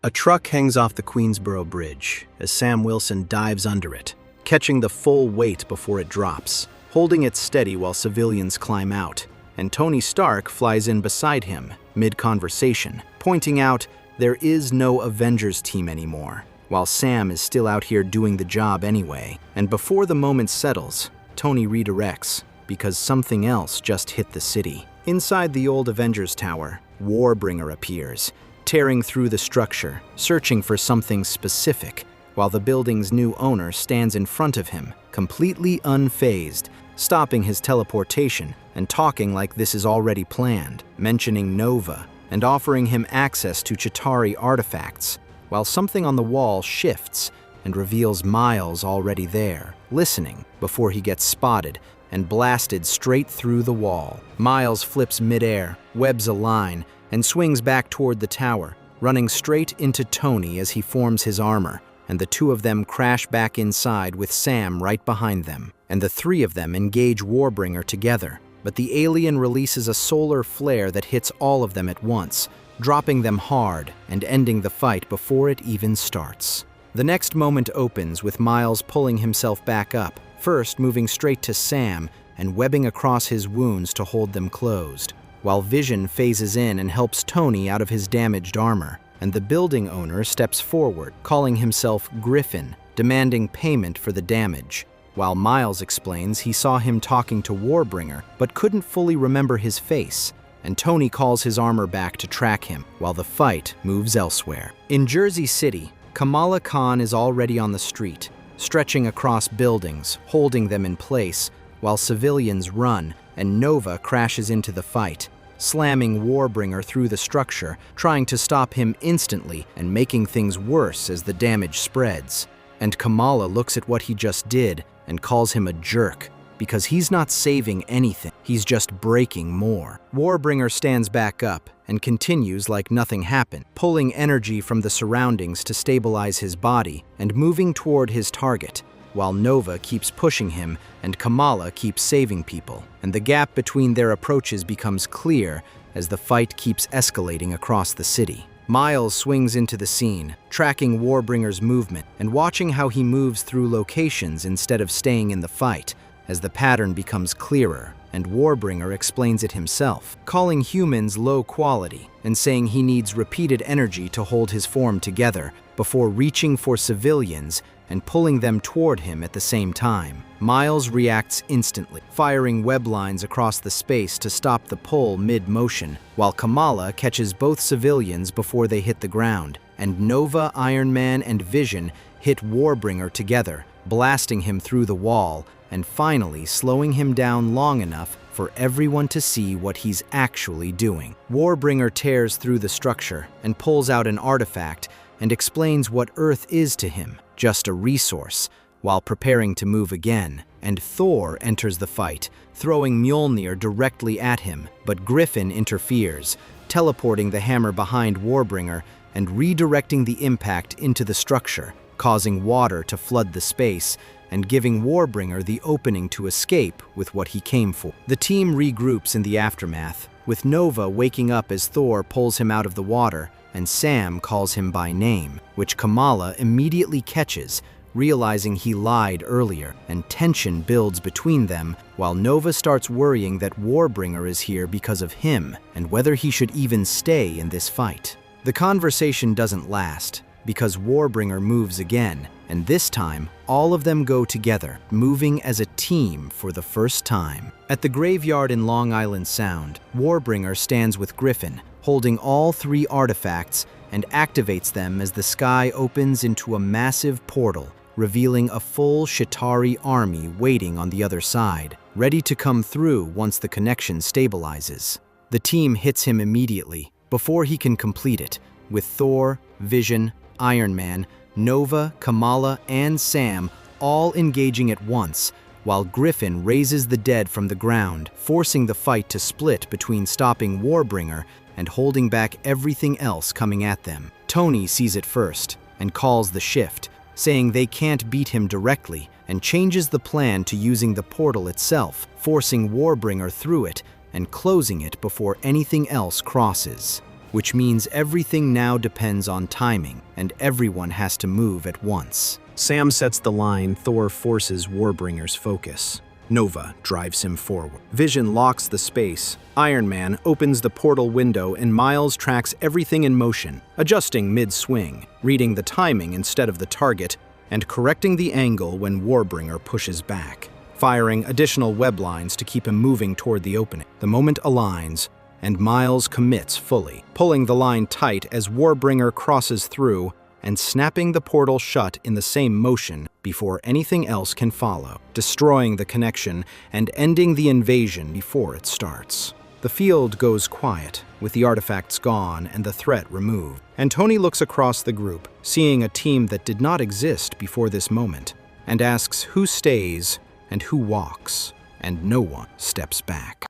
A truck hangs off the Queensboro Bridge as Sam Wilson dives under it, catching the full weight before it drops, holding it steady while civilians climb out, and Tony Stark flies in beside him, mid-conversation, pointing out there is no Avengers team anymore, while Sam is still out here doing the job anyway. And before the moment settles, Tony redirects, because something else just hit the city. Inside the old Avengers Tower, Warbringer appears, tearing through the structure, searching for something specific, while the building's new owner stands in front of him, completely unfazed, stopping his teleportation and talking like this is already planned, mentioning Nova and offering him access to Chitauri artifacts, while something on the wall shifts and reveals Miles already there, listening before he gets spotted and blasted straight through the wall. Miles flips midair, webs a line, and swings back toward the tower, running straight into Tony as he forms his armor, and the two of them crash back inside with Sam right behind them, and the three of them engage Warbringer together, but the alien releases a solar flare that hits all of them at once, dropping them hard and ending the fight before it even starts. The next moment opens with Miles pulling himself back up, first moving straight to Sam and webbing across his wounds to hold them closed, while Vision phases in and helps Tony out of his damaged armor, and the building owner steps forward, calling himself Griffin, demanding payment for the damage, while Miles explains he saw him talking to Warbringer but couldn't fully remember his face, and Tony calls his armor back to track him, while the fight moves elsewhere. In Jersey City, Kamala Khan is already on the street, stretching across buildings, holding them in place, while civilians run, and Nova crashes into the fight, slamming Warbringer through the structure, trying to stop him instantly and making things worse as the damage spreads. And Kamala looks at what he just did and calls him a jerk, because he's not saving anything, he's just breaking more. Warbringer stands back up and continues like nothing happened, pulling energy from the surroundings to stabilize his body and moving toward his target, while Nova keeps pushing him and Kamala keeps saving people, and the gap between their approaches becomes clear as the fight keeps escalating across the city. Miles swings into the scene, tracking Warbringer's movement and watching how he moves through locations instead of staying in the fight, as the pattern becomes clearer, and Warbringer explains it himself, calling humans low quality and saying he needs repeated energy to hold his form together before reaching for civilians and pulling them toward him at the same time. Miles reacts instantly, firing web lines across the space to stop the pull mid-motion, while Kamala catches both civilians before they hit the ground, and Nova, Iron Man, and Vision hit Warbringer together, blasting him through the wall, and finally slowing him down long enough for everyone to see what he's actually doing. Warbringer tears through the structure and pulls out an artifact and explains what Earth is to him, just a resource, while preparing to move again, and Thor enters the fight, throwing Mjolnir directly at him, but Griffin interferes, teleporting the hammer behind Warbringer and redirecting the impact into the structure, causing water to flood the space and giving Warbringer the opening to escape with what he came for. The team regroups in the aftermath, with Nova waking up as Thor pulls him out of the water, and Sam calls him by name, which Kamala immediately catches, realizing he lied earlier, and tension builds between them, while Nova starts worrying that Warbringer is here because of him, and whether he should even stay in this fight. The conversation doesn't last, because Warbringer moves again, and this time, all of them go together, moving as a team for the first time. At the graveyard in Long Island Sound, Warbringer stands with Griffin, holding all three artifacts, and activates them as the sky opens into a massive portal, revealing a full Chitauri army waiting on the other side, ready to come through once the connection stabilizes. The team hits him immediately, before he can complete it, with Thor, Vision, Iron Man, Nova, Kamala, and Sam all engaging at once, while Griffin raises the dead from the ground, forcing the fight to split between stopping Warbringer and holding back everything else coming at them. Tony sees it first and calls the shift, saying they can't beat him directly, and changes the plan to using the portal itself, forcing Warbringer through it and closing it before anything else crosses. which means everything now depends on timing, and everyone has to move at once. Sam sets the line. Thor forces Warbringer's focus. Nova drives him forward. Vision locks the space. Iron Man opens the portal window, and Miles tracks everything in motion, adjusting mid-swing, reading the timing instead of the target, and correcting the angle when Warbringer pushes back, firing additional web lines to keep him moving toward the opening. The moment aligns, and Miles commits fully, pulling the line tight as Warbringer crosses through and snapping the portal shut in the same motion before anything else can follow, destroying the connection and ending the invasion before it starts. The field goes quiet, with the artifacts gone and the threat removed. And Tony looks across the group, seeing a team that did not exist before this moment, and asks who stays and who walks, and no one steps back.